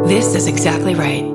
This is exactly right.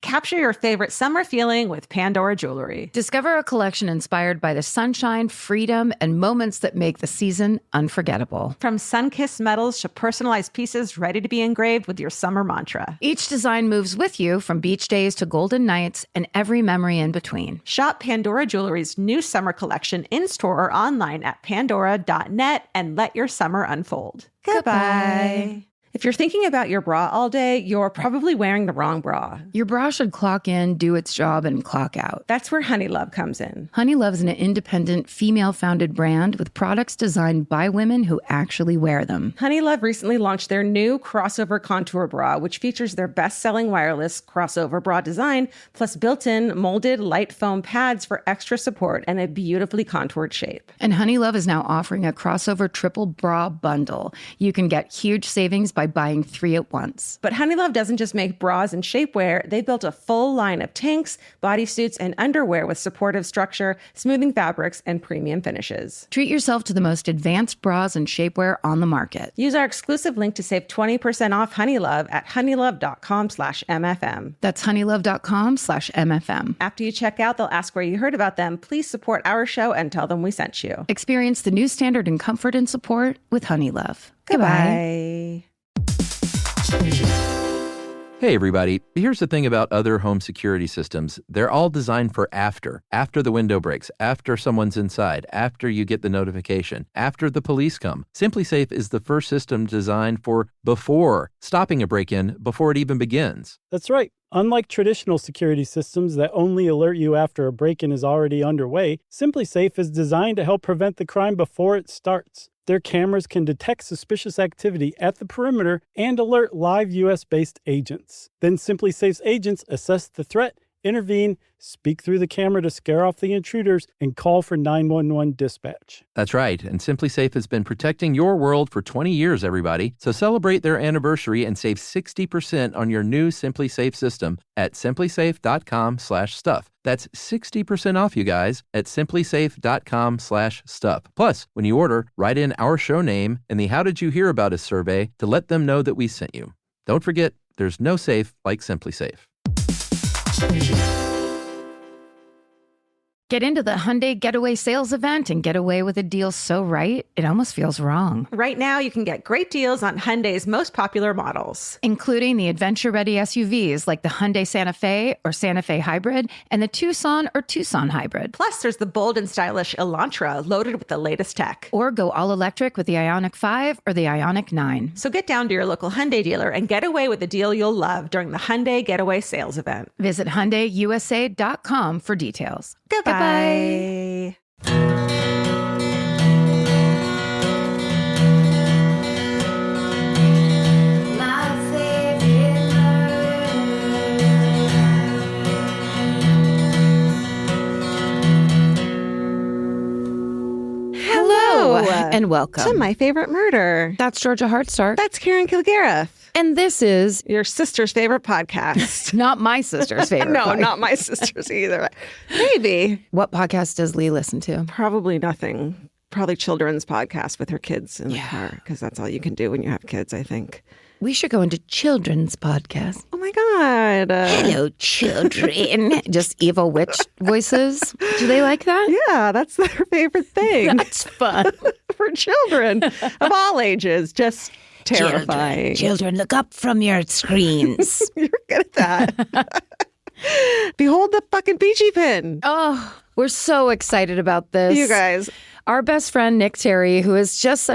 Capture your favorite summer feeling with Pandora Jewelry. Discover a collection inspired by the sunshine, freedom, and moments that make the season unforgettable. From sun-kissed metals to personalized pieces ready to be engraved with your summer mantra. Each design moves with you from beach days to golden nights and every memory in between. Shop Pandora Jewelry's new summer collection in-store or online at pandora.net and let your summer unfold. Goodbye. If you're thinking about your bra all day, you're probably wearing the wrong bra. Your bra should clock in, do its job, and clock out. That's where Honeylove comes in. Honeylove is an independent, female-founded brand with products designed by women who actually wear them. Honeylove recently launched their new crossover contour bra, which features their best-selling wireless crossover bra design, plus built-in molded light foam pads for extra support and a beautifully contoured shape. And Honeylove is now offering a crossover triple bra bundle. You can get huge savings by buying 3 at once. But Honeylove doesn't just make bras and shapewear. They built a full line of tanks, bodysuits, and underwear with supportive structure, smoothing fabrics, and premium finishes. Treat yourself to the most advanced bras and shapewear on the market. Use our exclusive link to save 20% off Honeylove at honeylove.com/MFM. That's honeylove.com/MFM. After you check out, they'll ask where you heard about them. Please support our show and tell them we sent you. Experience the new standard in comfort and support with Honeylove. Goodbye. Hey everybody, here's the thing about other home security systems. They're all designed for after the window breaks, after someone's inside, after you get the notification, after the police come. SimpliSafe is the first system designed for before, stopping a break-in before it even begins. That's right. Unlike traditional security systems that only alert you after a break-in is already underway, SimpliSafe is designed to help prevent the crime before it starts. Their cameras can detect suspicious activity at the perimeter and alert live U.S.-based agents. Then SimpliSafe's agents assess the threat, intervene, speak through the camera to scare off the intruders, and call for 911 dispatch. That's right, and SimpliSafe has been protecting your world for 20 years, everybody. So celebrate their anniversary and save 60% on your new SimpliSafe system at simplysafe.com/stuff. That's 60% off, you guys, at simplysafe.com/stuff. Plus, when you order, write in our show name and the How Did You Hear About Us survey to let them know that we sent you. Don't forget, there's no safe like SimpliSafe. Get into the Hyundai Getaway Sales Event and get away with a deal so right, it almost feels wrong. Right now, you can get great deals on Hyundai's most popular models, including the adventure-ready SUVs like the Hyundai Santa Fe or Santa Fe Hybrid and the Tucson or Tucson Hybrid. Plus, there's the bold and stylish Elantra loaded with the latest tech. Or go all-electric with the Ioniq 5 or the Ioniq 9. So get down to your local Hyundai dealer and get away with a deal you'll love during the Hyundai Getaway Sales Event. Visit HyundaiUSA.com for details. Goodbye. Hello and welcome to My Favorite Murder. That's Georgia Hardstark. That's Karen Kilgariff. And this is your sister's favorite podcast. Not my sister's favorite. No, not my sister's either. Maybe. What podcast does Lee listen to? Probably nothing. Probably children's podcast with her kids in the car, because that's all you can do when you have kids, I think. We should go into children's podcast. Oh my God. Hello, children. Just evil witch voices. Do they like that? Yeah, that's their favorite thing. That's fun. For children of all ages. Just terrifying. Children, look up from your screens. You're good at that. Behold the fucking peachy pin. Oh, we're so excited about this. You guys. Our best friend, Nick Terry, who is just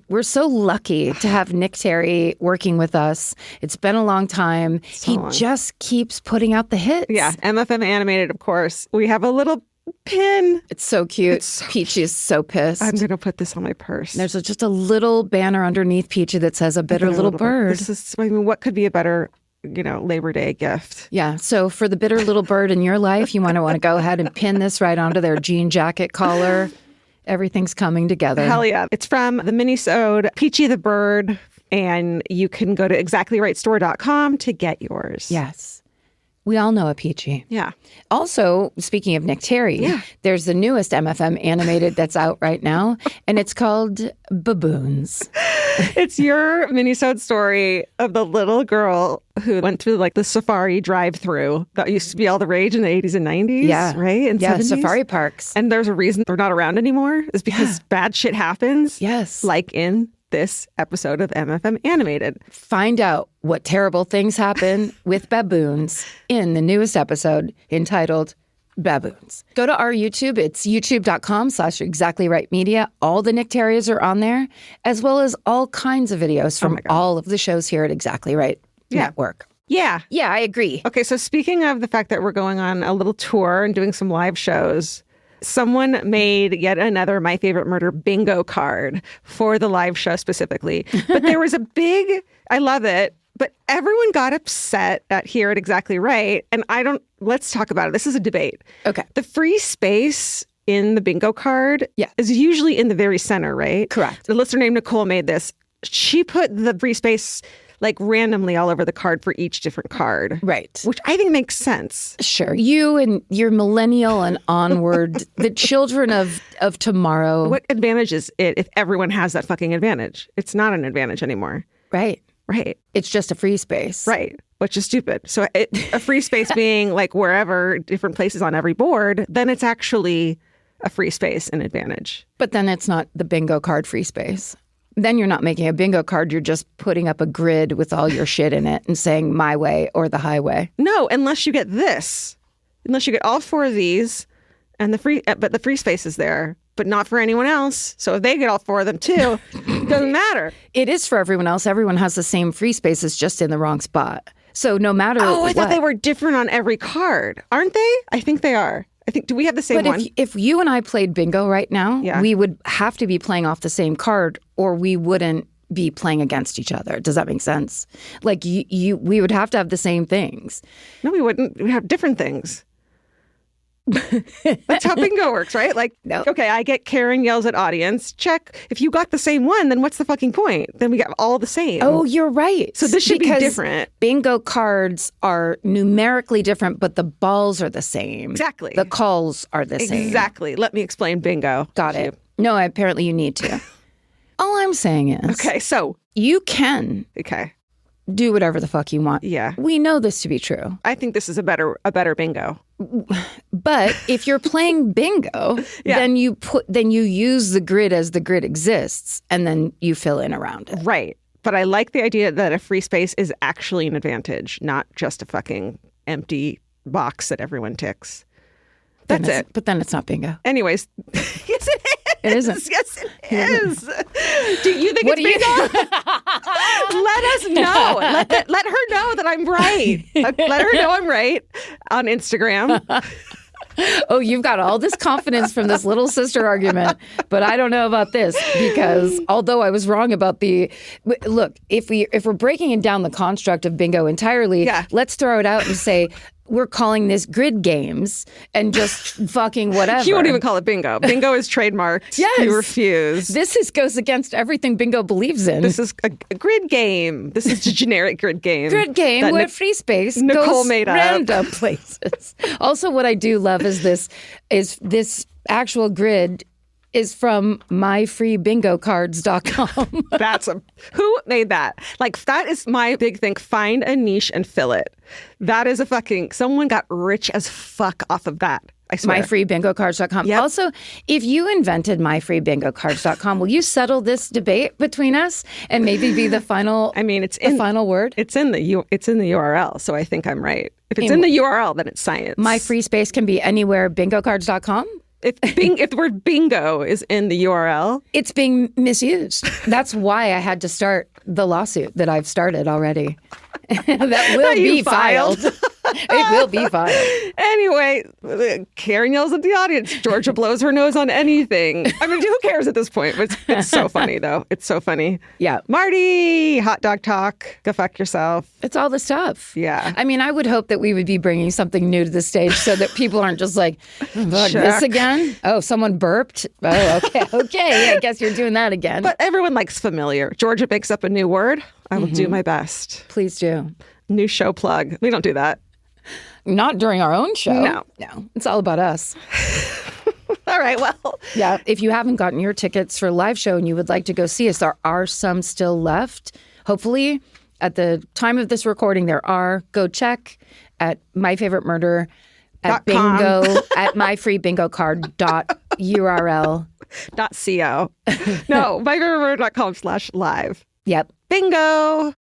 we're so lucky to have Nick Terry working with us. It's been a long time. He just keeps putting out the hits. Yeah, MFM Animated, of course. We have a little pin. It's so cute. Peachy is so pissed. I'm going to put this on my purse. There's just a little banner underneath Peachy that says, a bitter little bird. This is, what could be a better, Labor Day gift? Yeah. So for the bitter little bird in your life, you want to go ahead and pin this right onto their jean jacket collar. Everything's coming together. Hell yeah. It's from the mini-sode Peachy the Bird, and you can go to exactlyrightstore.com to get yours. Yes. We all know a Peachy. Yeah. Also, speaking of Nick Terry, there's the newest MFM Animated that's out right now, and it's called Baboons. It's your minisode story of the little girl who went through like the safari drive-through that used to be all the rage in the 80s and 90s. Yeah. Right? And yeah, 70s. safari parks. And there's a reason they're not around anymore is because bad shit happens. Yes. Like in this episode of MFM Animated. Find out what terrible things happen with baboons in the newest episode entitled Baboons. Go to our YouTube. It's youtube.com/exactlyrightmedia. All the Nick Terriers are on there, as well as all kinds of videos from all of the shows here at Exactly Right Network. Yeah. Yeah, I agree. Okay, so speaking of the fact that we're going on a little tour and doing some live shows, someone made yet another My Favorite Murder bingo card for the live show specifically. But there was a big, I love it, but everyone got upset here at Exactly Right. And let's talk about it. This is a debate. Okay. The free space in the bingo card is usually in the very center, right? Correct. The listener named Nicole made this. She put the free space like randomly all over the card for each different card. Right. Which I think makes sense. Sure. You and your millennial and onward, the children of tomorrow. What advantage is it if everyone has that fucking advantage? It's not an advantage anymore. Right. Right. It's just a free space. Right. Which is stupid. So a free space being like wherever, different places on every board, then it's actually a free space and advantage. But then it's not the bingo card free space. Then you're not making a bingo card. You're just putting up a grid with all your shit in it and saying my way or the highway. No, unless you get this. Unless you get all four of these and but the free space is there, but not for anyone else. So if they get all four of them too, it doesn't matter. It is for everyone else. Everyone has the same free spaces, just in the wrong spot. So no matter I thought they were different on every card. Aren't they? I think they are. Do we have the same one? But if you and I played bingo right now, we would have to be playing off the same card or we wouldn't be playing against each other. Does that make sense? Like we would have to have the same things. No, we wouldn't. We'd have different things. That's how bingo works, right? Like, no. Okay, I get Karen yells at audience. Check. If you got the same one, then what's the fucking point? Then we got all the same. Oh, you're right. So this should be different. Bingo cards are numerically different, but the balls are the same. Exactly. The calls are the same. Exactly. Let me explain bingo. Got it. No, apparently you need to. All I'm saying is... Okay, so... You can... Okay. Do whatever the fuck you want. Yeah. We know this to be true. I think this is a better bingo. But if you're playing bingo, then you use the grid as the grid exists, and then you fill in around it. Right. But I like the idea that a free space is actually an advantage, not just a fucking empty box that everyone ticks. That's it. But then it's not bingo. Anyways, yes it is. It isn't. Yes it is. Do you think it's bingo? Let us know. Let her know that I'm right. Let her know I'm right on Instagram. Oh, you've got all this confidence from this little sister argument, but I don't know about this because although I was wrong about look, if we're breaking it down the construct of bingo entirely, let's throw it out and say we're calling this grid games and just fucking whatever. You won't even call it bingo. Bingo is trademarked. Yes. You refuse. This goes against everything bingo believes in. This is a grid game. This is a generic grid game. Grid game where free space Nicole goes made up. Random places. Also, what I do love is this actual grid is from myfreebingocards.com. Who made that? Like, that is my big thing. Find a niche and fill it. That is someone got rich as fuck off of that. I swear. myfreebingocards.com. Yep. Also, if you invented myfreebingocards.com, will you settle this debate between us and maybe be the final? I mean, final word. It's in the URL, so I think I'm right. If it's in the URL, then it's science. My free space can be anywhere. Bingocards.com. If the word bingo is in the URL, it's being misused. That's why I had to start the lawsuit that I've started already. That will be filed. It will be filed. Anyway, Karen yells at the audience. Georgia blows her nose on anything. I mean, who cares at this point? It's so funny, though. It's so funny. Yeah. Marty, hot dog talk. Go fuck yourself. It's all the stuff. Yeah. I mean, I would hope that we would be bringing something new to the stage so that people aren't just like, this again? Oh, someone burped? Oh, okay. I guess you're doing that again. But everyone likes familiar. Georgia makes up a new word. I will do my best. Please do. New show plug. We don't do that. Not during our own show. No. It's all about us. All All right, well. Yeah, if you haven't gotten your tickets for a live show and you would like to go see us, there are some still left. Hopefully, at the time of this recording, there are. Go check at myfavoritemurder at bingo at myfreebingocard.url. .co. No, myfavoritemurder.com/live. Yep. Bingo.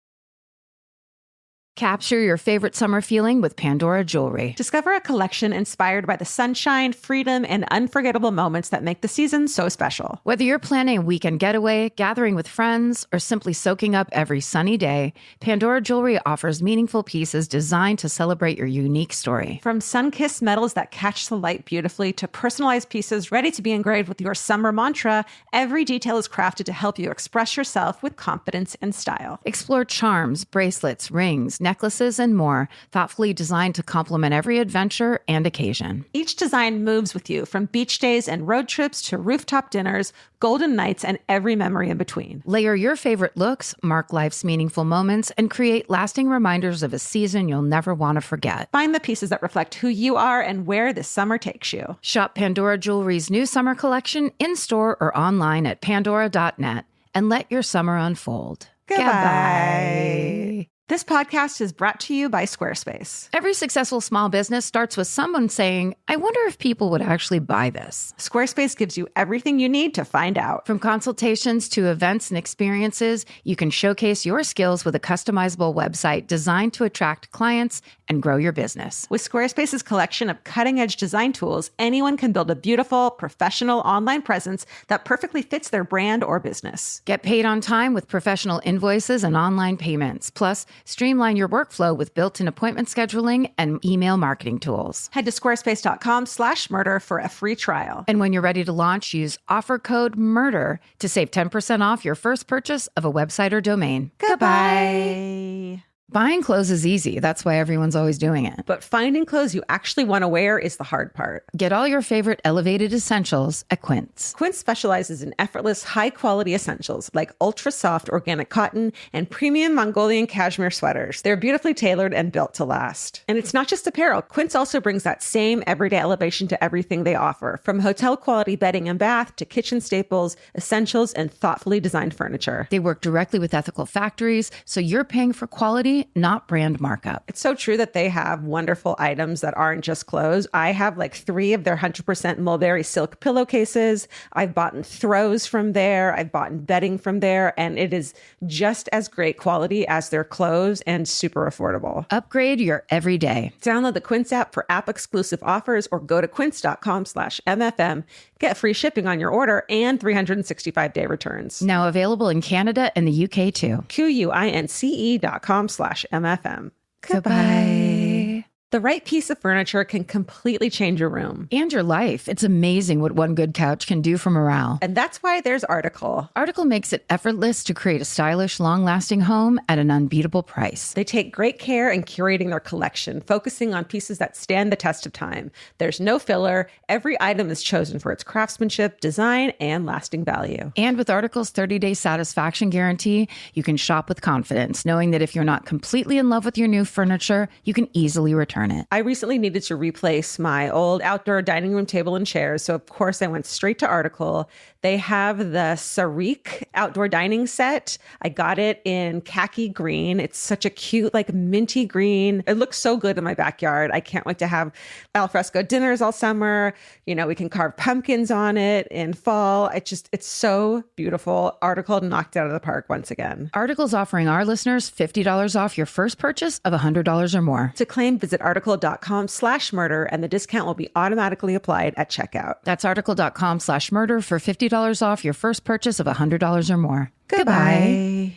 Capture your favorite summer feeling with Pandora Jewelry. Discover a collection inspired by the sunshine, freedom, and unforgettable moments that make the season so special. Whether you're planning a weekend getaway, gathering with friends, or simply soaking up every sunny day, Pandora Jewelry offers meaningful pieces designed to celebrate your unique story. From sun-kissed metals that catch the light beautifully to personalized pieces ready to be engraved with your summer mantra, every detail is crafted to help you express yourself with confidence and style. Explore charms, bracelets, rings, necklaces, and more, thoughtfully designed to complement every adventure and occasion. Each design moves with you, from beach days and road trips to rooftop dinners, golden nights, and every memory in between. Layer your favorite looks, mark life's meaningful moments, and create lasting reminders of a season you'll never want to forget. Find the pieces that reflect who you are and where this summer takes you. Shop Pandora Jewelry's new summer collection in-store or online at pandora.net and let your summer unfold. Goodbye. This podcast is brought to you by Squarespace. Every successful small business starts with someone saying, I wonder if people would actually buy this. Squarespace gives you everything you need to find out. From consultations to events and experiences, you can showcase your skills with a customizable website designed to attract clients and grow your business. With Squarespace's collection of cutting-edge design tools, anyone can build a beautiful, professional online presence that perfectly fits their brand or business. Get paid on time with professional invoices and online payments. Plus, streamline your workflow with built-in appointment scheduling and email marketing tools. Head to squarespace.com/murder for a free trial. And when you're ready to launch, use offer code MURDER to save 10% off your first purchase of a website or domain. Goodbye. Buying clothes is easy. That's why everyone's always doing it. But finding clothes you actually want to wear is the hard part. Get all your favorite elevated essentials at Quince. Quince specializes in effortless, high-quality essentials like ultra-soft organic cotton and premium Mongolian cashmere sweaters. They're beautifully tailored and built to last. And it's not just apparel. Quince also brings that same everyday elevation to everything they offer, from hotel-quality bedding and bath to kitchen staples, essentials, and thoughtfully designed furniture. They work directly with ethical factories, so you're paying for quality, not brand markup. It's so true that they have wonderful items that aren't just clothes. I have like 3 of their 100% mulberry silk pillowcases. I've bought throws from there. I've bought bedding from there. And it is just as great quality as their clothes and super affordable. Upgrade your everyday. Download the Quince app for app-exclusive offers or go to quince.com/MFM. Get free shipping on your order and 365-day returns. Now available in Canada and the UK too. QUINCE.com/MFM. Goodbye. The right piece of furniture can completely change your room. And your life. It's amazing what one good couch can do for morale. And that's why there's Article. Article makes it effortless to create a stylish, long-lasting home at an unbeatable price. They take great care in curating their collection, focusing on pieces that stand the test of time. There's no filler. Every item is chosen for its craftsmanship, design, and lasting value. And with Article's 30-day satisfaction guarantee, you can shop with confidence, knowing that if you're not completely in love with your new furniture, you can easily return it. I recently needed to replace my old outdoor dining room table and chairs, so of course I went straight to Article. They have the Sarik outdoor dining set. I got it in khaki green. It's such a cute, like minty green. It looks so good in my backyard. I can't wait to have alfresco dinners all summer. You know, we can carve pumpkins on it in fall. It's so beautiful. Article knocked it out of the park once again. Article's offering our listeners $50 off your first purchase of $100 or more. To claim, visit article.com/murder and the discount will be automatically applied at checkout. That's article.com/murder for $50 off your first purchase of $100 or more. Goodbye.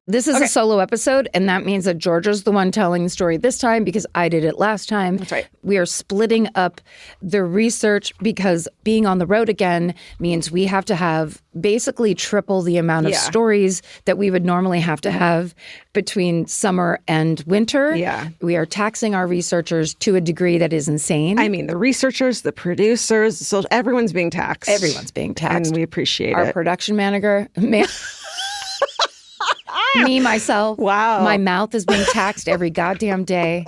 This is a solo episode, and that means that Georgia's the one telling the story this time because I did it last time. That's right. We are splitting up the research because being on the road again means we have to have basically triple the amount of stories that we would normally have to have between summer and winter. Yeah. We are taxing our researchers to a degree that is insane. I mean, the researchers, the producers, so everyone's being taxed. Everyone's being taxed. And we appreciate our it. production manager, me, myself. Wow. My mouth is being taxed every goddamn day.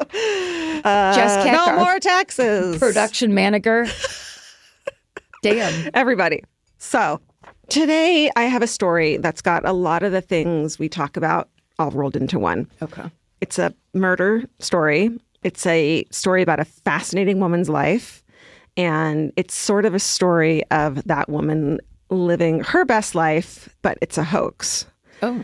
Jess Keck, no our more taxes. production manager. Damn. Everybody. So today I have a story that's got a lot of the things we talk about all rolled into one. Okay. It's a murder story. It's a story about a fascinating woman's life. And it's sort of a story of that woman living her best life, but it's a hoax. Oh.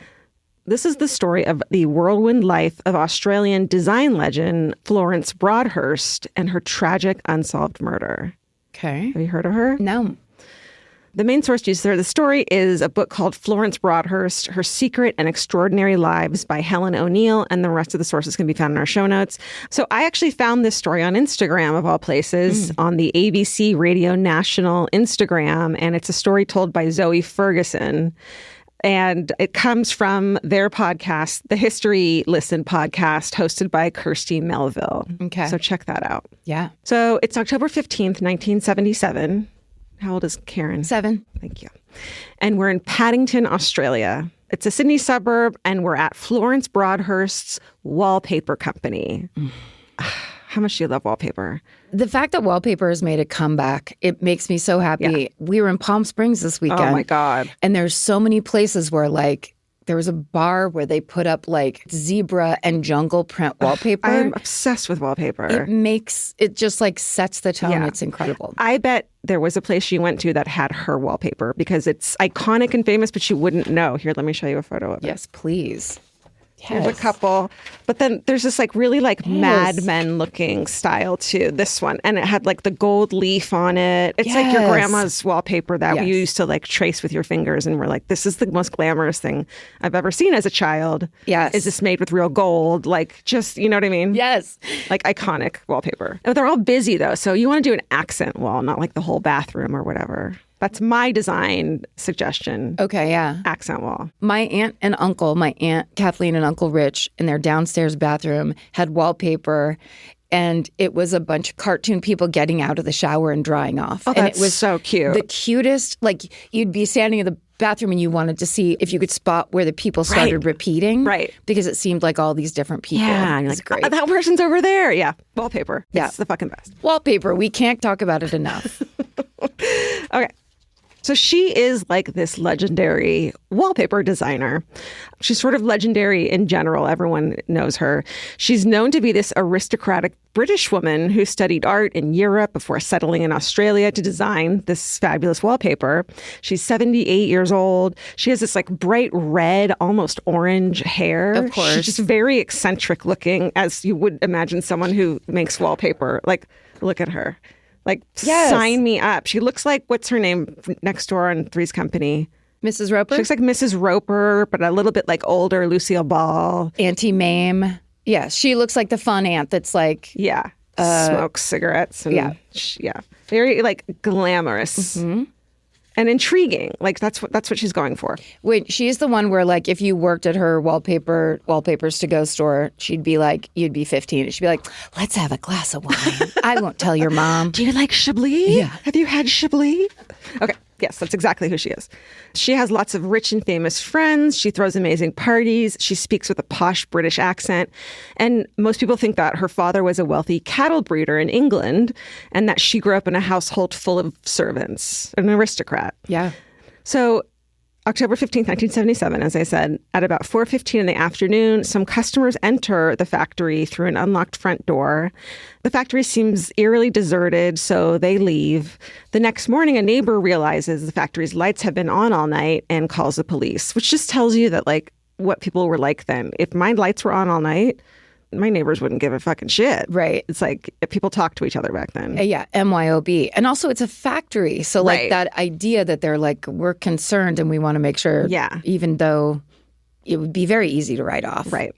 This is the story of the whirlwind life of Australian design legend Florence Broadhurst and her tragic unsolved murder. Okay. Have you heard of her? No. The main source used for the story is a book called Florence Broadhurst, Her Secret and Extraordinary Lives by Helen O'Neill, and the rest of the sources can be found in our show notes. So I actually found this story on Instagram, of all places, on the ABC Radio National Instagram, and it's a story told by Zoe Ferguson. And it comes from their podcast, the History Listen podcast, hosted by Kirsty Melville. Okay. So check that out. Yeah. So it's October 15th, 1977. How old is Karen? 7. Thank you. And we're in Paddington, Australia. It's a Sydney suburb, and we're at Florence Broadhurst's wallpaper company. How much do you love wallpaper? The fact that wallpaper has made a comeback, it makes me so happy. Yeah. We were in Palm Springs this weekend. Oh, my God. And there's so many places where, like, there was a bar where they put up, like, zebra and jungle print wallpaper. I'm obsessed with wallpaper. It just, like, sets the tone. Yeah. It's incredible. I bet there was a place you went to that had her wallpaper because it's iconic and famous, but you wouldn't know. Here, let me show you a photo of it. Yes, please. Here's a couple. But then there's this like really like Mad Men looking style to this one. And it had like the gold leaf on it. It's like your grandma's wallpaper that you used to like trace with your fingers. And we're like, this is the most glamorous thing I've ever seen as a child. Yes. Is this made with real gold? Like just, you know what I mean? Yes. Like iconic wallpaper. But they're all busy though. So you want to do an accent wall, not like the whole bathroom or whatever. That's my design suggestion. Okay, yeah. Accent wall. My aunt and uncle, my aunt Kathleen and Uncle Rich, in their downstairs bathroom had wallpaper, and it was a bunch of cartoon people getting out of the shower and drying off. Oh, and that's it was so cute. The cutest, like you'd be standing in the bathroom and you wanted to see if you could spot where the people started repeating. Right. Because it seemed like all these different people. Yeah, and you're It's like, great. "Oh, that person's over there." Yeah, wallpaper. Yeah. It's the fucking best. Wallpaper, we can't talk about it enough. Okay. So she is like this legendary wallpaper designer. She's sort of legendary in general. Everyone knows her. She's known to be this aristocratic British woman who studied art in Europe before settling in Australia to design this fabulous wallpaper. She's 78 years old. She has this like bright red, almost orange hair. Of course. She's just very eccentric looking, as you would imagine someone who makes wallpaper. Like, look at her. Like, sign me up. She looks like, what's her name next door on Three's Company? Mrs. Roper? She looks like Mrs. Roper, but a little bit like older Lucille Ball. Auntie Mame. Yeah, she looks like the fun aunt that's like... Yeah. Smokes cigarettes. And yeah. Very like glamorous. Mm-hmm. And intriguing. Like that's what she's going for. Wait, she's the one where like if you worked at her wallpapers to go store, she'd be like, you'd be 15. She'd be like, let's have a glass of wine. I won't tell your mom. Do you like Chablis? Yeah. Have you had Chablis? Okay. Yes, that's exactly who she is. She has lots of rich and famous friends. She throws amazing parties. She speaks with a posh British accent. And most people think that her father was a wealthy cattle breeder in England and that she grew up in a household full of servants, an aristocrat. Yeah. So October 15th, 1977, as I said, at about 4:15 in the afternoon, some customers enter the factory through an unlocked front door. The factory seems eerily deserted, so they leave. The next morning, a neighbor realizes the factory's lights have been on all night and calls the police, which just tells you that, like, what people were like then. If my lights were on all night, my neighbors wouldn't give a fucking shit. Right. It's like people talked to each other back then. Yeah, MYOB. And also it's a factory. So like Right. that idea that they're like, we're concerned and we want to make sure, even though it would be very easy to write off. Right.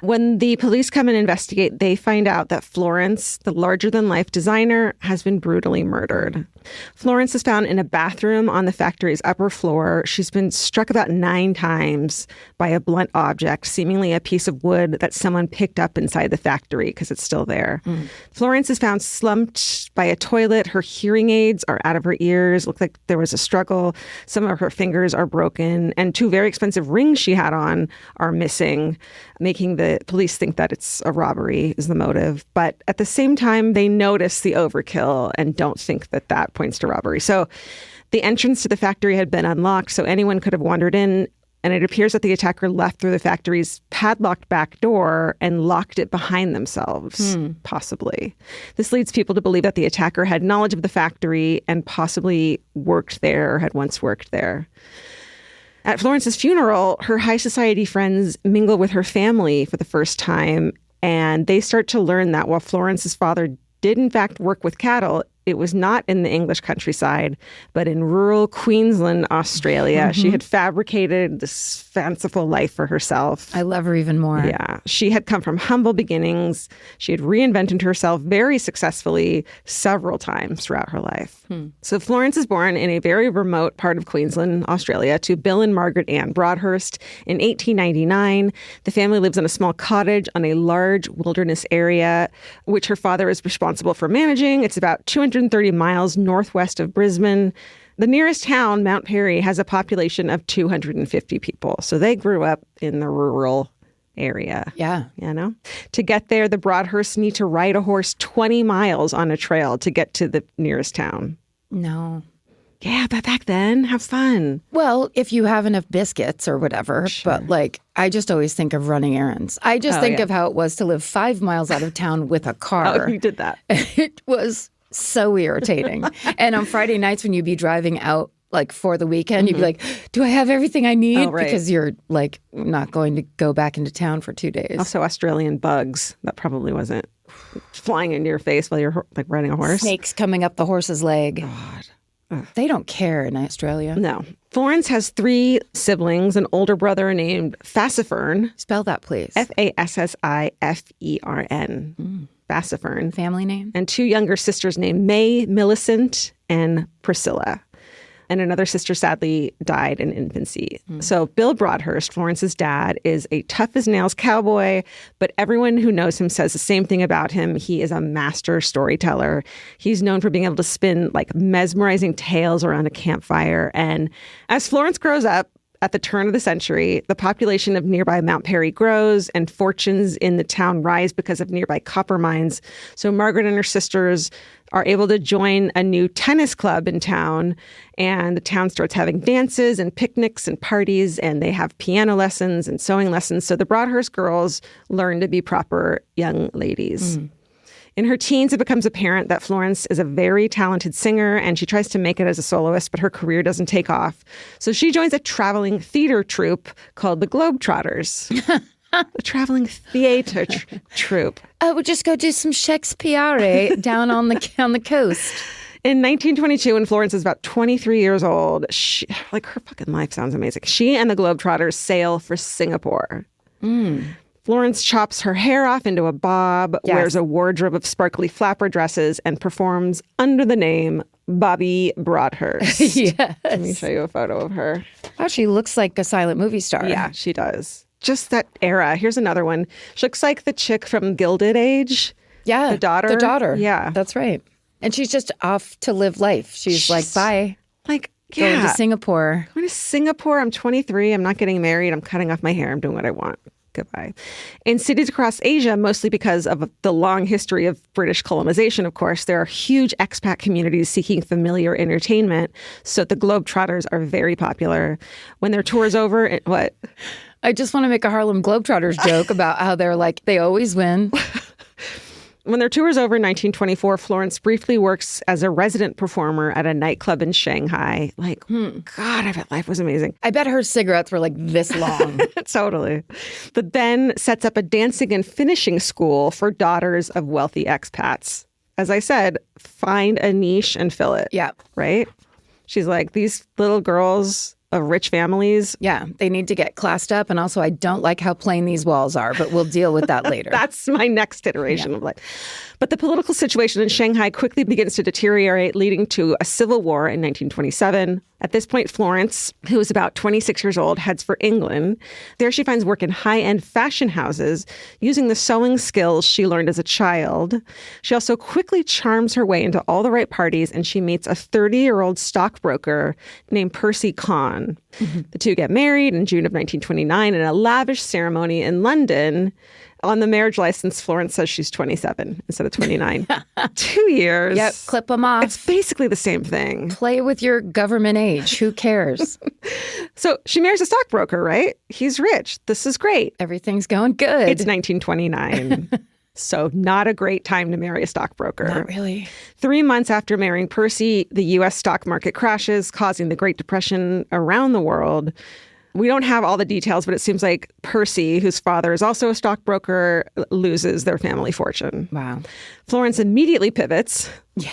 When the police come and investigate, they find out that Florence, the larger-than-life designer, has been brutally murdered. Florence is found in a bathroom on the factory's upper floor. She's been struck about 9 times by a blunt object, seemingly a piece of wood that someone picked up inside the factory because it's still there. Florence is found slumped by a toilet. Her hearing aids are out of her ears. Looked like there was a struggle. Some of her fingers are broken. And 2 very expensive rings she had on on are missing, making the police think that it's a robbery is the motive. But at the same time, they notice the overkill and don't think that that points to robbery. So the entrance to the factory had been unlocked, so anyone could have wandered in. And it appears that the attacker left through the factory's padlocked back door and locked it behind themselves, possibly. This leads people to believe that the attacker had knowledge of the factory and possibly worked there or had once worked there. At Florence's funeral, her high society friends mingle with her family for the first time, and they start to learn that while Florence's father did in fact work with cattle, it was not in the English countryside, but in rural Queensland, Australia. She had fabricated this fanciful life for herself. I love her even more. Yeah. She had come from humble beginnings. She had reinvented herself very successfully several times throughout her life. So Florence is born in a very remote part of Queensland, Australia, to Bill and Margaret Ann Broadhurst in 1899. The family lives in a small cottage on a large wilderness area, which her father is responsible for managing. It's about 230 miles northwest of Brisbane. The nearest town, Mount Perry, has a population of 250 people. So they grew up in the rural area. Yeah. You know? To get there, the Broadhursts need to ride a horse 20 miles on a trail to get to the nearest town. No. Yeah, but back then, have fun. Well, if you have enough biscuits or whatever. Sure. But like, I just always think of running errands. I just think of how it was to live 5 miles out of town with a car. Oh, you did that. It was so irritating. And on Friday nights when you'd be driving out like for the weekend, you'd be like, do I have everything I need? Oh, right. Because you're like not going to go back into town for 2 days. Also, Australian bugs. That probably wasn't flying into your face while you're like riding a horse. Snakes coming up the horse's leg. God. They don't care in Australia. No. Florence has 3 siblings, an older brother named Fassifern. Spell that, please. Fassifern. Fassifern. Family name? And 2 younger sisters named May, Millicent, and Priscilla. And another sister sadly died in infancy. So Bill Broadhurst, Florence's dad, is a tough-as-nails cowboy, but everyone who knows him says the same thing about him. He is a master storyteller. He's known for being able to spin like mesmerizing tales around a campfire. And as Florence grows up, at the turn of the century, the population of nearby Mount Perry grows and fortunes in the town rise because of nearby copper mines. So Margaret and her sisters are able to join a new tennis club in town, and the town starts having dances and picnics and parties, and they have piano lessons and sewing lessons. So the Broadhurst girls learn to be proper young ladies. In her teens, it becomes apparent that Florence is a very talented singer, and she tries to make it as a soloist, but her career doesn't take off. So she joins a traveling theater troupe called the Globetrotters. A traveling theater troupe. I would just go do some Shakespeare down on the coast. In 1922, when Florence is about 23 years old, her fucking life sounds amazing. She and the Globetrotters sail for Singapore. Florence chops her hair off into a bob, wears a wardrobe of sparkly flapper dresses, and performs under the name Bobby Broadhurst. Yes. Let me show you a photo of her. Wow, she looks like a silent movie star. Yeah, she does. Just that era. Here's another one. She looks like the chick from Gilded Age. Yeah. The daughter. The daughter. Yeah. That's right. And she's just off to live life. She's like, bye. Like, yeah. Going to Singapore. I'm going to Singapore. I'm 23. I'm not getting married. I'm cutting off my hair. I'm doing what I want. Goodbye. In cities across Asia, mostly because of the long history of British colonization, of course, there are huge expat communities seeking familiar entertainment. So the Globetrotters are very popular. When their tour is over, what? I just want to make a Harlem Globetrotters joke about how they're like, they always win. When their tour is over in 1924, Florence briefly works as a resident performer at a nightclub in Shanghai. Like, God, I bet life was amazing. I bet her cigarettes were like this long. Totally. But then sets up a dancing and finishing school for daughters of wealthy expats. As I said, find a niche and fill it. Yeah. Right? She's like, these little girls of rich families. Yeah, they need to get classed up. And also, I don't like how plain these walls are, but we'll deal with that later. That's my next iteration of life. But the political situation in Shanghai quickly begins to deteriorate, leading to a civil war in 1927. At this point, Florence, who is about 26 years old, heads for England. There she finds work in high-end fashion houses using the sewing skills she learned as a child. She also quickly charms her way into all the right parties, and she meets a 30-year-old stockbroker named Percy Kahn. The two get married in June of 1929 in a lavish ceremony in London. On the marriage license, Florence says she's 27 instead of 29. 2 years. Yep, clip them off. It's basically the same thing. Play with your government age. Who cares? So she marries a stockbroker, right? He's rich. This is great. Everything's going good. It's 1929. So not a great time to marry a stockbroker. Not really. 3 months after marrying Percy, the U.S. stock market crashes, causing the Great Depression around the world. We don't have all the details, but it seems like Percy, whose father is also a stockbroker, loses their family fortune. Wow. Florence immediately pivots,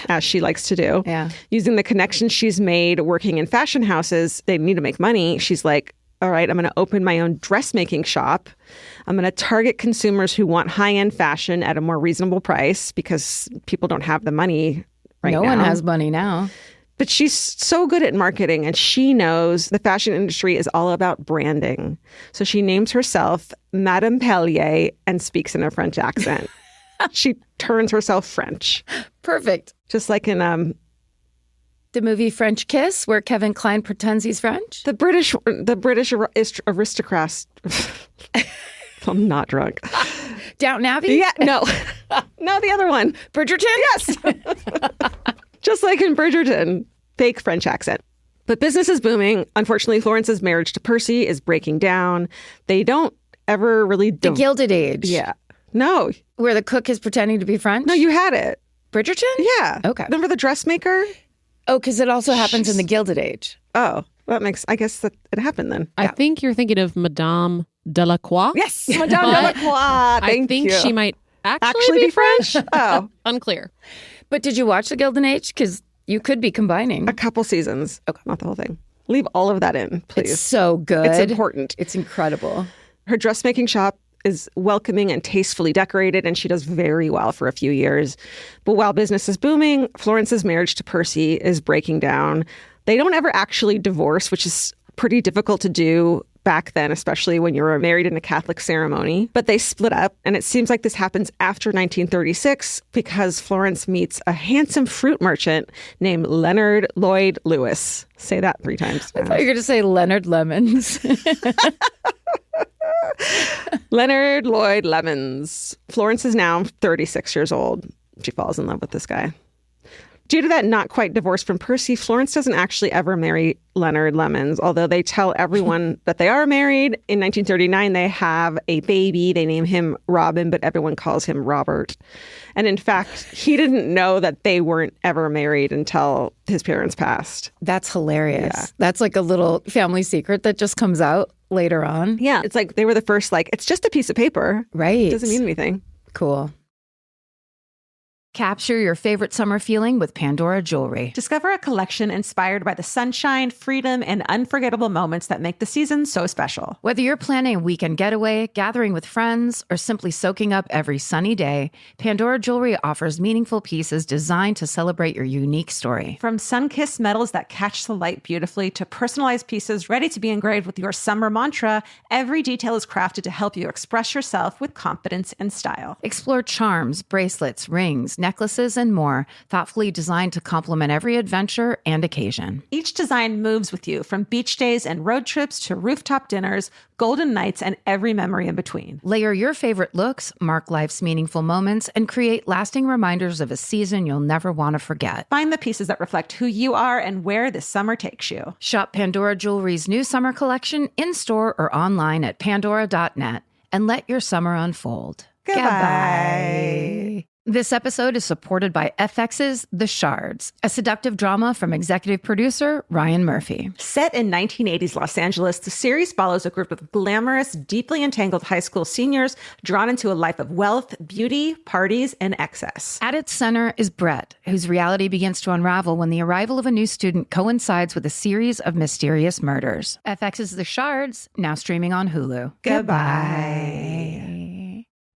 as she likes to do. Using the connections she's made working in fashion houses, they need to make money. She's like, all right, I'm going to open my own dressmaking shop. I'm going to target consumers who want high-end fashion at a more reasonable price because people don't have the money right now. No one has money now. But she's so good at marketing, and she knows the fashion industry is all about branding. So she names herself Madame Pellier and speaks in a French accent. She turns herself French. Perfect. Just like in the movie French Kiss, where Kevin Kline pretends he's French. The British aristocrats. I'm not drunk. Downton Abbey? Yeah, no. No, the other one. Bridgerton? Yes. Just like in Bridgerton, fake French accent. But business is booming. Unfortunately, Florence's marriage to Percy is breaking down. They don't ever really... The Gilded Age. Yeah. No. Where the cook is pretending to be French? No, you had it. Bridgerton? Yeah. Okay. Remember the dressmaker? Oh, because it also happens in the Gilded Age. Oh, that makes... I guess that it happened then. I think you're thinking of Madame Delacroix. Yes, Madame Delacroix. I think she might actually be French. Oh. Unclear. But did you watch the Gilded Age? Because you could be combining. A couple seasons. Okay, not the whole thing. Leave all of that in, please. It's so good. It's important. It's incredible. Her dressmaking shop is welcoming and tastefully decorated, and she does very well for a few years. But while business is booming, Florence's marriage to Percy is breaking down. They don't ever actually divorce, which is pretty difficult to do back then, especially when you were married in a Catholic ceremony. But they split up, and it seems like this happens after 1936 because Florence meets a handsome fruit merchant named Leonard Lloyd Lewis. Say that 3 times. I thought you were going to say Leonard Lemons. Leonard Lloyd Lemons. Florence is now 36 years old. She falls in love with this guy. Due to that not quite divorce from Percy, Florence doesn't actually ever marry Leonard Lemons, although they tell everyone that they are married. In 1939, they have a baby. They name him Robin, but everyone calls him Robert. And in fact, he didn't know that they weren't ever married until his parents passed. That's hilarious. Yeah. That's like a little family secret that just comes out later on. Yeah, it's like they were the first, like, it's just a piece of paper. Right. It doesn't mean anything. Cool. Capture your favorite summer feeling with Pandora Jewelry. Discover a collection inspired by the sunshine, freedom, and unforgettable moments that make the season so special. Whether you're planning a weekend getaway, gathering with friends, or simply soaking up every sunny day, Pandora Jewelry offers meaningful pieces designed to celebrate your unique story. From sun-kissed metals that catch the light beautifully to personalized pieces ready to be engraved with your summer mantra, every detail is crafted to help you express yourself with confidence and style. Explore charms, bracelets, rings, necklaces, and more, thoughtfully designed to complement every adventure and occasion. Each design moves with you, from beach days and road trips to rooftop dinners, golden nights, and every memory in between. Layer your favorite looks, mark life's meaningful moments, and create lasting reminders of a season you'll never want to forget. Find the pieces that reflect who you are and where this summer takes you. Shop Pandora Jewelry's new summer collection in-store or online at pandora.net and let your summer unfold. Goodbye. This episode is supported by FX's The Shards, a seductive drama from executive producer Ryan Murphy. Set in 1980s Los Angeles, the series follows a group of glamorous, deeply entangled high school seniors drawn into a life of wealth, beauty, parties, and excess. At its center is Brett, whose reality begins to unravel when the arrival of a new student coincides with a series of mysterious murders. FX's The Shards, now streaming on Hulu. Goodbye.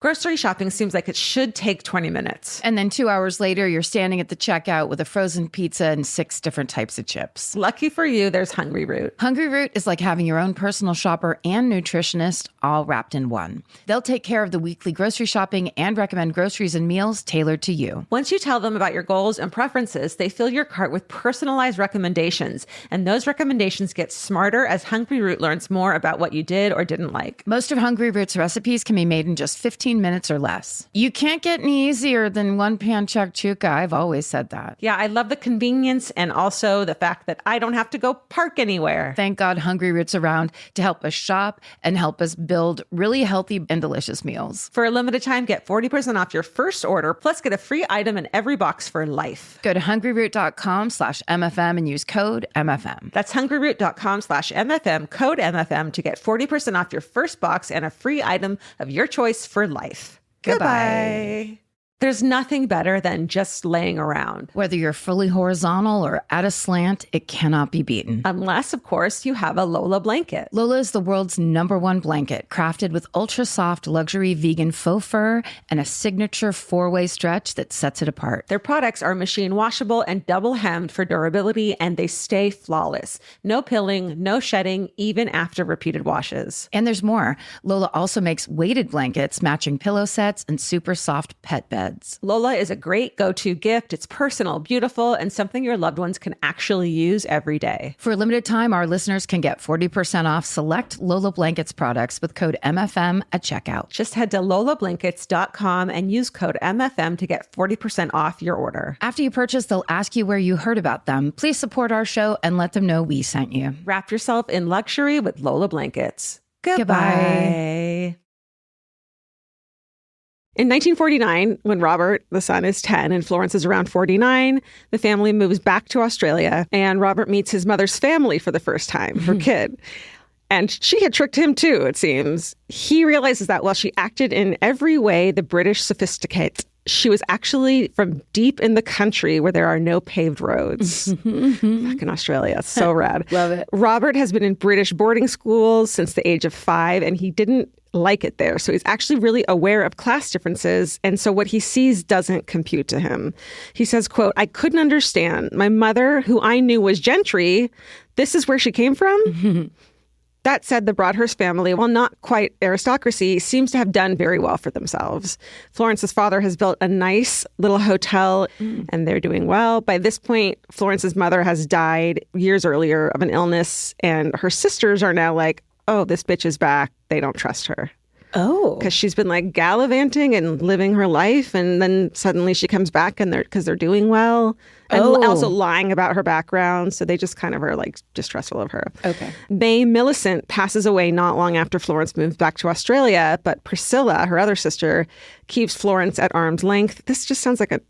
Grocery shopping seems like it should take 20 minutes. And then 2 hours later, you're standing at the checkout with a frozen pizza and 6 different types of chips. Lucky for you, there's Hungry Root. Hungry Root is like having your own personal shopper and nutritionist all wrapped in one. They'll take care of the weekly grocery shopping and recommend groceries and meals tailored to you. Once you tell them about your goals and preferences, they fill your cart with personalized recommendations. And those recommendations get smarter as Hungry Root learns more about what you did or didn't like. Most of Hungry Root's recipes can be made in just 15 minutes or less. You can't get any easier than one-pan shakshuka. I've always said that. Yeah, I love the convenience and also the fact that I don't have to go park anywhere. Thank God Hungry Root's around to help us shop and help us build really healthy and delicious meals. For a limited time, get 40% off your first order, plus get a free item in every box for life. Go to hungryroot.com/MFM and use code MFM. That's hungryroot.com/MFM, code MFM to get 40% off your first box and a free item of your choice for life. Goodbye. There's nothing better than just laying around. Whether you're fully horizontal or at a slant, it cannot be beaten. Unless, of course, you have a Lola blanket. Lola is the world's #1 blanket, crafted with ultra-soft luxury vegan faux fur and a signature 4-way stretch that sets it apart. Their products are machine washable and double hemmed for durability, and they stay flawless. No pilling, no shedding, even after repeated washes. And there's more. Lola also makes weighted blankets, matching pillow sets, and super soft pet beds. Lola is a great go-to gift. It's personal, beautiful, and something your loved ones can actually use every day. For a limited time, our listeners can get 40% off select Lola Blankets products with code MFM at checkout. Just head to lolablankets.com and use code MFM to get 40% off your order. After you purchase, they'll ask you where you heard about them. Please support our show and let them know we sent you. Wrap yourself in luxury with Lola Blankets. Goodbye. In 1949, when Robert, the son, is 10 and Florence is around 49, the family moves back to Australia and Robert meets his mother's family for the first time, her kid. And she had tricked him too, it seems. He realizes that while she acted in every way the British sophisticate, she was actually from deep in the country where there are no paved roads. Fucking Australia. So rad. Love it. Robert has been in British boarding schools since the age of 5, and he didn't like it there. So he's actually really aware of class differences. And so what he sees doesn't compute to him. He says, quote, "I couldn't understand. My mother, who I knew was gentry, this is where she came from?" That said, the Broadhurst family, while not quite aristocracy, seems to have done very well for themselves. Florence's father has built a nice little hotel, and they're doing well. By this point, Florence's mother has died years earlier of an illness, and her sisters are now like, oh, this bitch is back. They don't trust her. Oh. Because she's been like gallivanting and living her life, and then suddenly she comes back and they're doing well. And also lying about her background. So they just kind of are like distrustful of her. Okay. May Millicent passes away not long after Florence moves back to Australia, but Priscilla, her other sister, keeps Florence at arm's length. This just sounds like a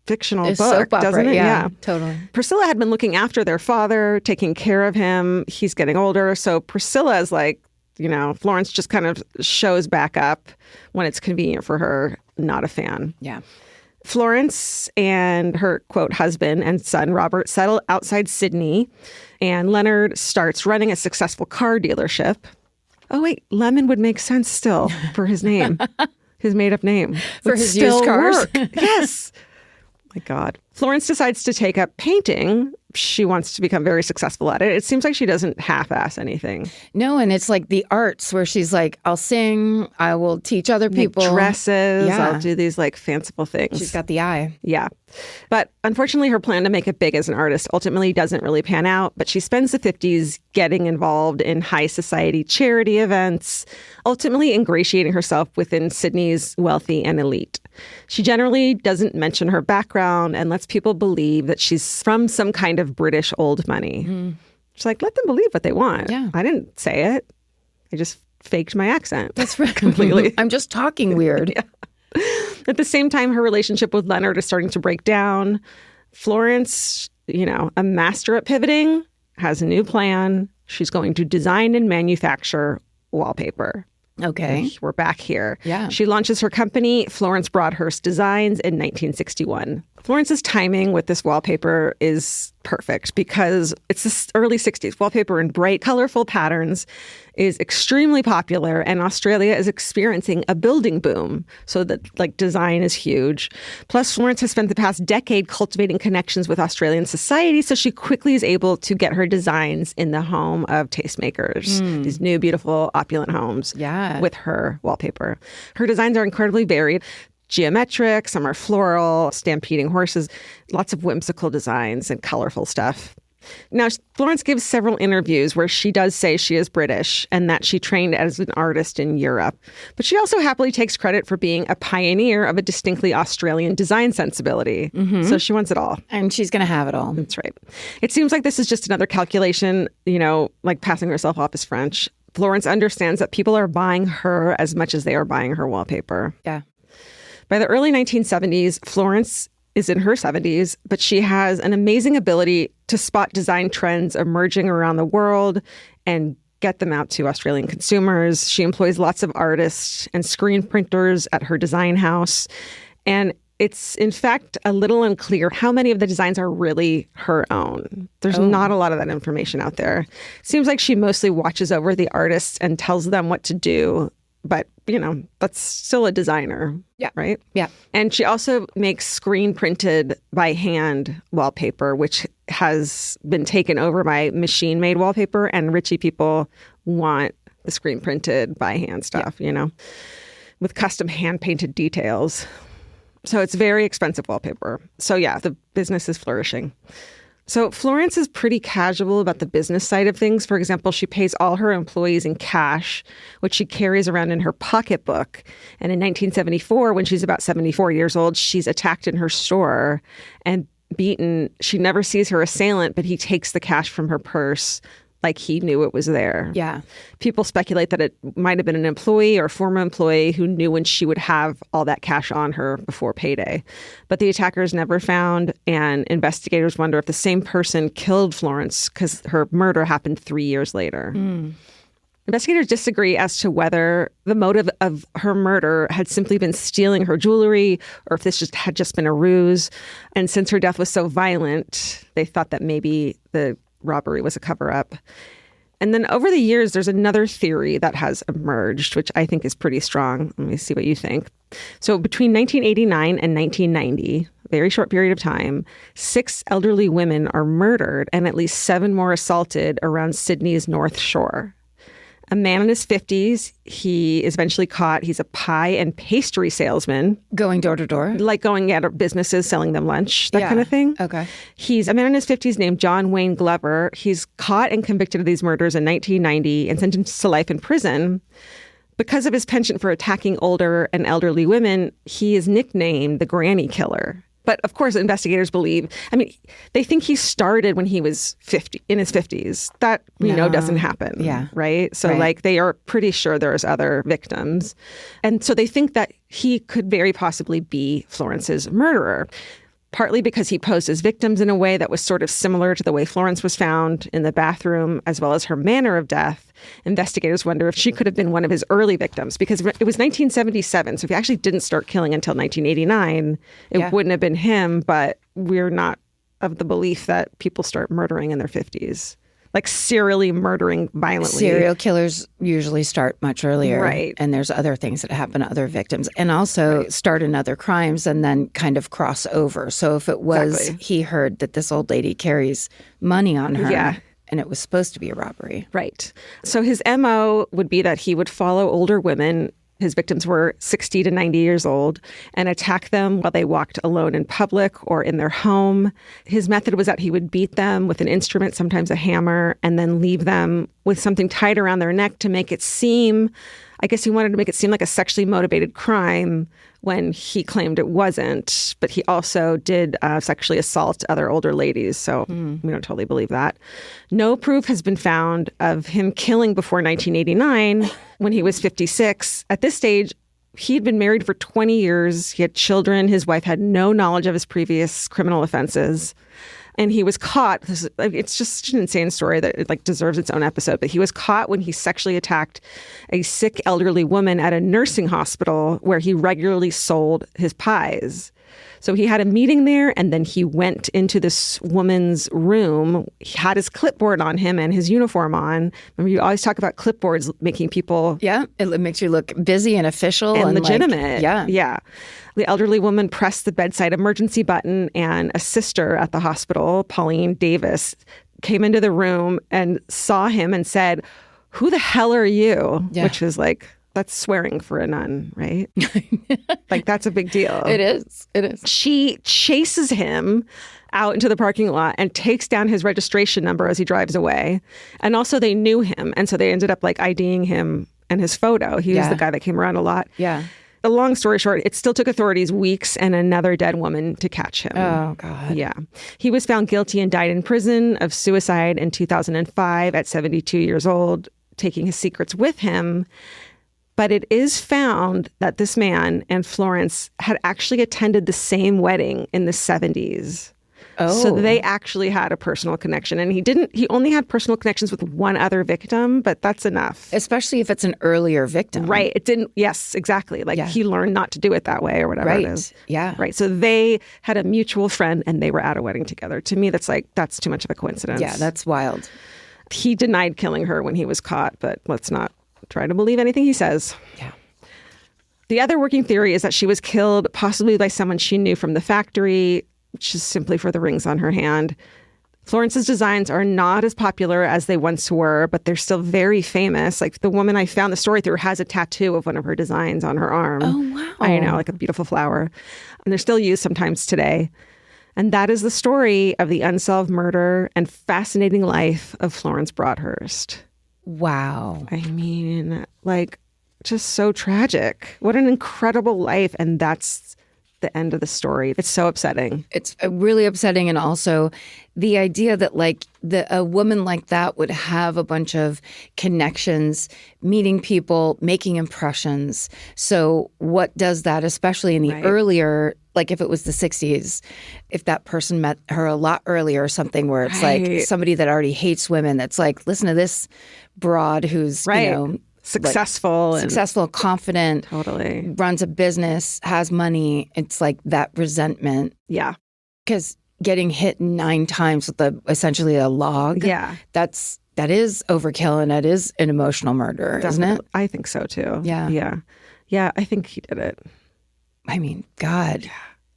fictional book, soap opera, doesn't it? Yeah, totally. Priscilla had been looking after their father, taking care of him. He's getting older. So Priscilla is like, you know, Florence just kind of shows back up when it's convenient for her. Not a fan. Yeah. Florence and her, quote, husband and son, Robert, settle outside Sydney, and Leonard starts running a successful car dealership. Oh, wait, Lemon would make sense still for his name, his made-up name. For Would his still used cars? work. Yes. My God. Florence decides to take up painting. She wants to become very successful at it. It seems like she doesn't half-ass anything. No, and it's like the arts where she's like, I'll sing, I will teach other people. Make dresses. Yeah. I'll do these like fanciful things. She's got the eye. Yeah. But unfortunately, her plan to make it big as an artist ultimately doesn't really pan out. But she spends the 50s getting involved in high society charity events, ultimately ingratiating herself within Sydney's wealthy and elite. She generally doesn't mention her background and lets people believe that she's from some kind of British old money. She's like, let them believe what they want. Yeah. I didn't say it. I just faked my accent. That's right. Completely. I'm just talking weird. Yeah. At the same time, her relationship with Leonard is starting to break down. Florence, you know, a master at pivoting, has a new plan. She's going to design and manufacture wallpaper. Okay. We're back here. Yeah. She launches her company, Florence Broadhurst Designs, in 1961. Florence's timing with this wallpaper is perfect because it's the early 60s. Wallpaper in bright, colorful patterns is extremely popular, and Australia is experiencing a building boom. So that design is huge. Plus, Florence has spent the past decade cultivating connections with Australian society, so she quickly is able to get her designs in the home of tastemakers. These new, beautiful, opulent homes with her wallpaper. Her designs are incredibly varied. Geometric, some are floral, stampeding horses, lots of whimsical designs and colorful stuff. Now, Florence gives several interviews where she does say she is British and that she trained as an artist in Europe. But she also happily takes credit for being a pioneer of a distinctly Australian design sensibility. So she wants it all. And she's going to have it all. That's right. It seems like this is just another calculation, like passing herself off as French. Florence understands that people are buying her as much as they are buying her wallpaper. Yeah. By the early 1970s, Florence is in her 70s, but she has an amazing ability to spot design trends emerging around the world and get them out to Australian consumers. She employs lots of artists and screen printers at her design house. And it's, in fact, a little unclear how many of the designs are really her own. There's not a lot of that information out there. Seems like she mostly watches over the artists and tells them what to do. But, that's still a designer, right? Yeah. And she also makes screen printed by hand wallpaper, which has been taken over by machine made wallpaper. And Richie people want the screen printed by hand stuff, with custom hand painted details. So it's very expensive wallpaper. So the business is flourishing. So Florence is pretty casual about the business side of things. For example, she pays all her employees in cash, which she carries around in her pocketbook. And in 1974, when she's about 74 years old, she's attacked in her store and beaten. She never sees her assailant, but he takes the cash from her purse like he knew it was there. Yeah. People speculate that it might have been an employee or former employee who knew when she would have all that cash on her before payday. But the attacker is never found, and investigators wonder if the same person killed Florence because her murder happened 3 years later. Investigators disagree as to whether the motive of her murder had simply been stealing her jewelry or if this had just been a ruse. And since her death was so violent, they thought that maybe the robbery was a cover-up. And then over the years, there's another theory that has emerged, which I think is pretty strong. Let me see what you think. So between 1989 and 1990, a very short period of time, 6 elderly women are murdered and at least 7 more assaulted around Sydney's North Shore. A man in his 50s, he is eventually caught. He's a pie and pastry salesman. Going door to door? Like going at businesses, selling them lunch, that kind of thing. Okay. He's a man in his 50s named John Wayne Glover. He's caught and convicted of these murders in 1990 and sentenced to life in prison. Because of his penchant for attacking older and elderly women, he is nicknamed the Granny Killer. But of course, investigators believe, they think he started when he was in his 50s. That we know doesn't happen. Yeah. Right? So they are pretty sure there's other victims. And so they think that he could very possibly be Florence's murderer. Partly because he posed as victims in a way that was sort of similar to the way Florence was found in the bathroom, as well as her manner of death. Investigators wonder if she could have been one of his early victims, because it was 1977. So if he actually didn't start killing until 1989, it wouldn't have been him. But we're not of the belief that people start murdering in their 50s. Like serially murdering violently. Serial killers usually start much earlier. Right. And there's other things that happen to other victims. And also start in other crimes and then kind of cross over. So if it was, he heard that this old lady carries money on her. And it was supposed to be a robbery. Right. So his MO would be that he would follow older women. His victims were 60 to 90 years old, and attack them while they walked alone in public or in their home. His method was that he would beat them with an instrument, sometimes a hammer, and then leave them with something tied around their neck to make it seem, I guess he wanted to make it seem like a sexually motivated crime when he claimed it wasn't. But he also did sexually assault other older ladies. So we don't totally believe that. No proof has been found of him killing before 1989 when he was 56. At this stage, he'd been married for 20 years. He had children. His wife had no knowledge of his previous criminal offenses. And he was caught. It's just an insane story that it deserves its own episode. But he was caught when he sexually attacked a sick elderly woman at a nursing hospital where he regularly sold his pies. So he had a meeting there, and then he went into this woman's room. He had his clipboard on him and his uniform on. Remember, you always talk about clipboards making people... Yeah, it makes you look busy and official. And legitimate. Like, Yeah. The elderly woman pressed the bedside emergency button, and a sister at the hospital, Pauline Davis, came into the room and saw him and said, "Who the hell are you?" Yeah. Which is like, that's swearing for a nun, right? Like, that's a big deal. It is. It is. She chases him out into the parking lot and takes down his registration number as he drives away. And also they knew him. And so they ended up like IDing him and his photo. He was the guy that came around a lot. Yeah. A long story short, it still took authorities weeks and another dead woman to catch him. Oh, God. Yeah. He was found guilty and died in prison of suicide in 2005 at 72 years old, taking his secrets with him. But it is found that this man and Florence had actually attended the same wedding in the 70s. Oh. So they actually had a personal connection. And he only had personal connections with one other victim, but that's enough. Especially if it's an earlier victim. Right. It didn't. Yes, exactly. Like he learned not to do it that way or whatever it is. Yeah. Right. So they had a mutual friend and they were at a wedding together. To me, that's too much of a coincidence. Yeah, that's wild. He denied killing her when he was caught, but let's not try to believe anything he says. Yeah. The other working theory is that she was killed possibly by someone she knew from the factory, which is simply for the rings on her hand. Florence's designs are not as popular as they once were, but they're still very famous. Like the woman I found the story through has a tattoo of one of her designs on her arm. Oh, wow. I know, like a beautiful flower. And they're still used sometimes today. And that is the story of the unsolved murder and fascinating life of Florence Broadhurst. Wow. I mean, like, just so tragic. What an incredible life. And that's the end of the story. It's so upsetting. It's really upsetting. And also the idea that like a woman like that would have a bunch of connections, meeting people, making impressions. So what does that, especially in the earlier, like if it was the 60s, if that person met her a lot earlier or something where it's like somebody that already hates women, that's like, listen to this broad who's, you know, successful, confident, totally runs a business, has money. It's like that resentment. Yeah. Because getting hit 9 times with essentially a log. Yeah. That is overkill, and that is an emotional murder, isn't it? I think so too. Yeah. Yeah. Yeah. I think he did it. I mean, God.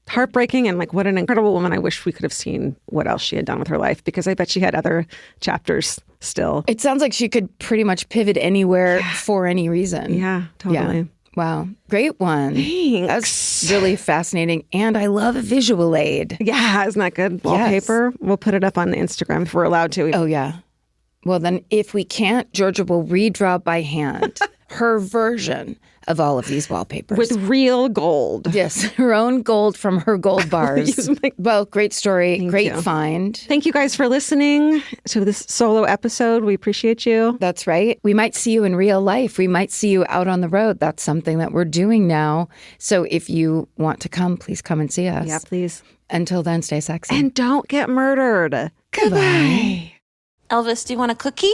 Heartbreaking, and like what an incredible woman. I wish we could have seen what else she had done with her life, because I bet she had other chapters still. It sounds like she could pretty much pivot anywhere for any reason. Yeah, totally. Yeah. Wow. Great one. Thanks. That's really fascinating. And I love a visual aid. Yeah, isn't that good? Wallpaper. Yes. We'll put it up on Instagram if we're allowed to. Oh, yeah. Well, then if we can't, Georgia will redraw by hand her version of all of these wallpapers. With real gold. Yes, her own gold from her gold bars. Well, great story. Great find. Thank you guys for listening to this solo episode. We appreciate you. That's right. We might see you in real life. We might see you out on the road. That's something that we're doing now. So if you want to come, please come and see us. Yeah, please. Until then, stay sexy. And don't get murdered. Goodbye. Elvis, do you want a cookie?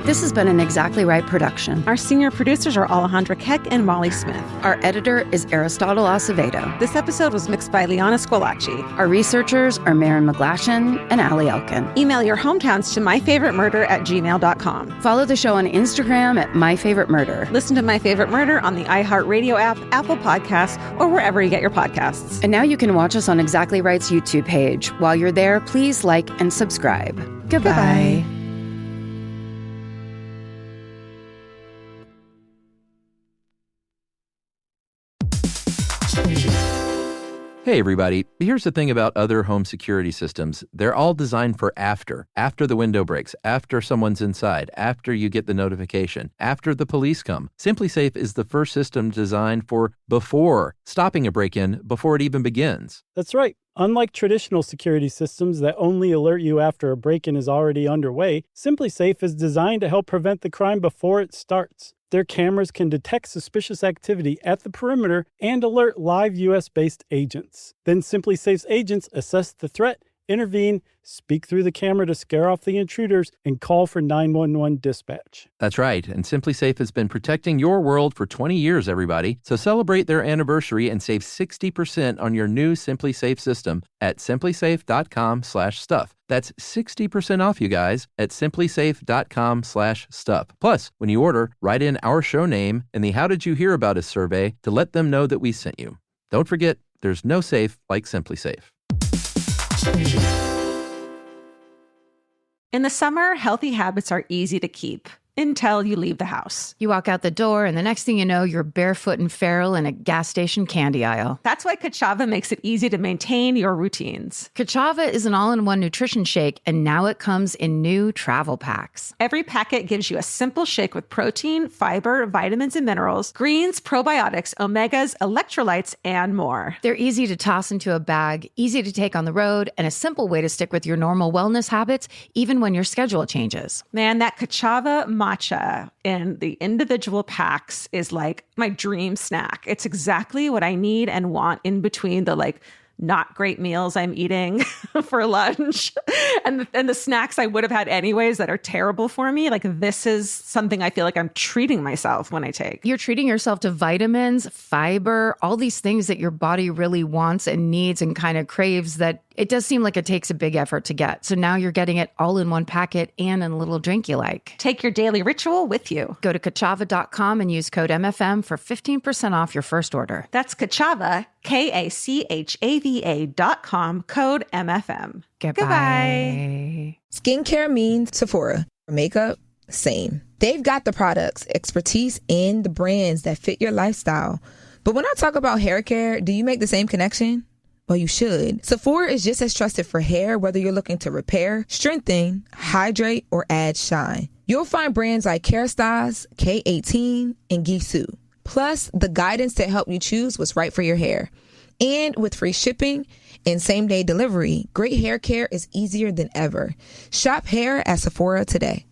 This has been an Exactly Right production. Our senior producers are Alejandra Keck and Molly Smith. Our editor is Aristotle Acevedo. This episode was mixed by Liana Scolacci. Our researchers are Maren McGlashan and Allie Elkin. Email your hometowns to myfavoritemurder@gmail.com. Follow the show on Instagram at myfavoritemurder. Listen to My Favorite Murder on the iHeartRadio app, Apple Podcasts, or wherever you get your podcasts. And now you can watch us on Exactly Right's YouTube page. While you're there, please like and subscribe. Goodbye. Hey, everybody. Here's the thing about other home security systems. They're all designed for after the window breaks, after someone's inside, after you get the notification, after the police come. SimpliSafe is the first system designed for before, stopping a break-in before it even begins. That's right. Unlike traditional security systems that only alert you after a break-in is already underway, SimpliSafe is designed to help prevent the crime before it starts. Their cameras can detect suspicious activity at the perimeter and alert live U.S.-based agents. Then SimpliSafe's agents assess the threat, intervene, speak through the camera to scare off the intruders, and call for 911 dispatch. That's right, and SimpliSafe has been protecting your world for 20 years, everybody. So celebrate their anniversary and save 60% on your new SimpliSafe system at simplisafe.com/stuff. That's 60% off, you guys, at simplisafe.com/stuff. Plus, when you order, write in our show name and the How Did You Hear About Us survey to let them know that we sent you. Don't forget, there's no safe like SimpliSafe. In the summer, healthy habits are easy to keep until you leave the house. You walk out the door, and the next thing you know, you're barefoot and feral in a gas station candy aisle. That's why Kachava makes it easy to maintain your routines. Kachava is an all-in-one nutrition shake, and now it comes in new travel packs. Every packet gives you a simple shake with protein, fiber, vitamins and minerals, greens, probiotics, omegas, electrolytes, and more. They're easy to toss into a bag, easy to take on the road, and a simple way to stick with your normal wellness habits, even when your schedule changes. Man, that Kachava matcha in the individual packs is like my dream snack. It's exactly what I need and want in between the not great meals I'm eating for lunch and the snacks I would have had anyways that are terrible for me. Like, this is something I feel like I'm treating myself when I take. You're treating yourself to vitamins, fiber, all these things that your body really wants and needs and kind of craves that it does seem like it takes a big effort to get. So now you're getting it all in one packet and in a little drink you like. Take your daily ritual with you. Go to Kachava.com and use code MFM for 15% off your first order. That's Kachava, KACHAVA.com, code MFM. Goodbye. Skincare means Sephora. For makeup, same. They've got the products, expertise, and the brands that fit your lifestyle. But when I talk about hair care, do you make the same connection? Well, you should. Sephora is just as trusted for hair, whether you're looking to repair, strengthen, hydrate, or add shine. You'll find brands like Kerastase, K18, and Gisou. Plus, the guidance to help you choose what's right for your hair. And with free shipping and same-day delivery, great hair care is easier than ever. Shop hair at Sephora today.